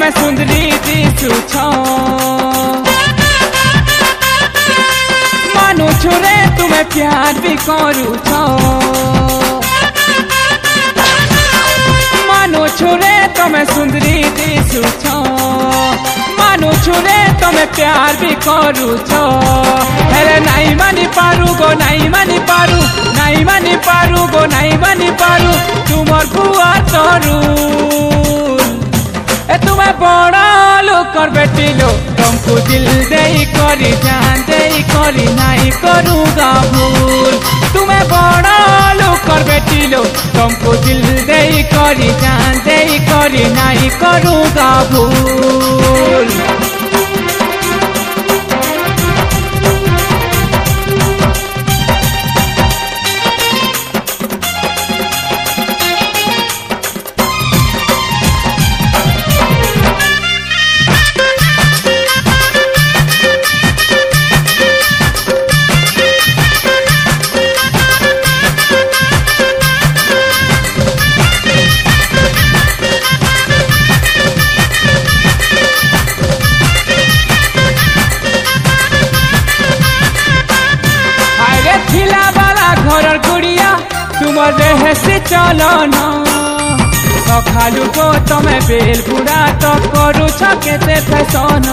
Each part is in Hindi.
तमें सुंदरी दिशुछ मानुछु रे तुम्हें प्यार भी करूछ मानुछु रे तमें सुंदरी दिशुछ मानुछु रे तमें प्यार भी करूछ हेले नहीं मानी पारू गो नहीं मानी पारू नहीं मानी पारू गो नहीं मानी पारू तुमर बुआ तरू तुम्हें बड़ा लोकर बेटी लो तुमको दिल दे करी जान दे करी नहीं करूँगा भूल तुम्हें बड़ा लोकर बेटी लो तुमको दिल दे करी जान दे करी नहीं करूँगा भूल। घर गुड़िया तुम देह से चलो न सखालू को तमें बेल बुड़ा तो करू केते फैशन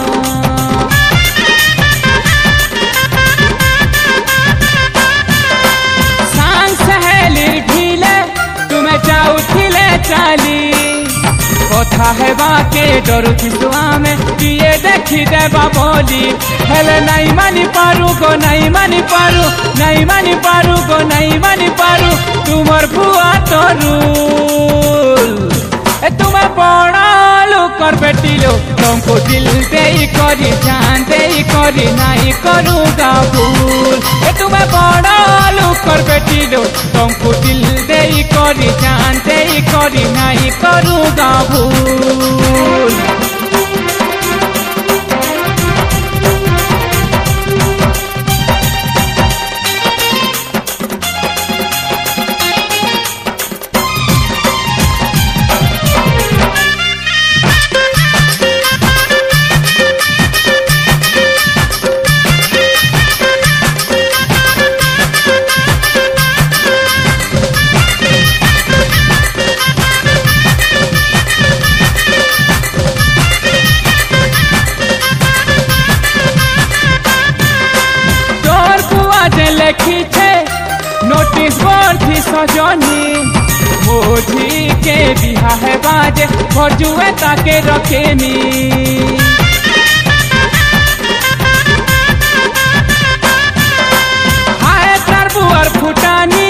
सांग सहेली ढीले तुम्हें जाऊ ठिले चाली कथा है बाके डरू किसुआ में किए देखी देबा बोली हेले नहीं मानी पारू गो नहीं मानी पारू नहीं मानी पारू गो नहीं मानी पारू तुमर बुआ तरू तुम्हें बड़ा लोकर बेटी लो तुमको दिल दे करी जान दे करी नहीं करूँगा भूल तुम्हें बड़ा लोकर बेटी लो तुमको दिल दे करी जान दे करी नहीं करूँगा भूल। लिखी छे नोटिस बोर्ड थी सजनी मोझी के बिहा है बाजे भजुए ताके रखेनी हाय तार बुआर फुटानी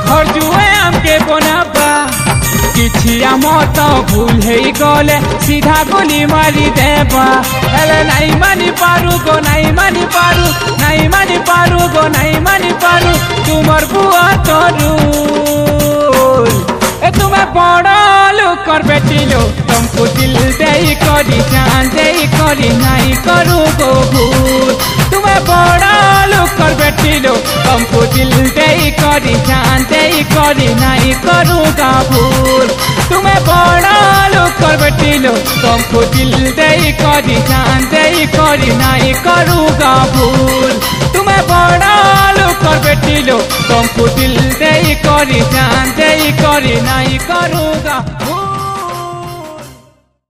घर जुए आमके बनाबा किछिया मत भूल है गले सीधा गोली मारी देबा हेले नहीं मानी पारू गो नहीं मानी पारू नहीं मानी पारू गो नहीं मानी पारू तुमर बुआ तरू तुम्हें बड़ा लोकर बेटी लो तुमको दिल दे करी जान दे करी नहीं करू गो भूल तुम्हें बड़ा लोकर बेटी लो तुमको दिल दे करी जान दे करी नहीं करूँगा भूल तुम्हें बड़ा लोकर बेटी लो तुमको दिल दे करी जान दे करी नहीं करूँगा भूल तुम्हें बड़ा लोकर बेटी लो तुमको दिल दे करी जान दे करी नहीं करूँगा भूल।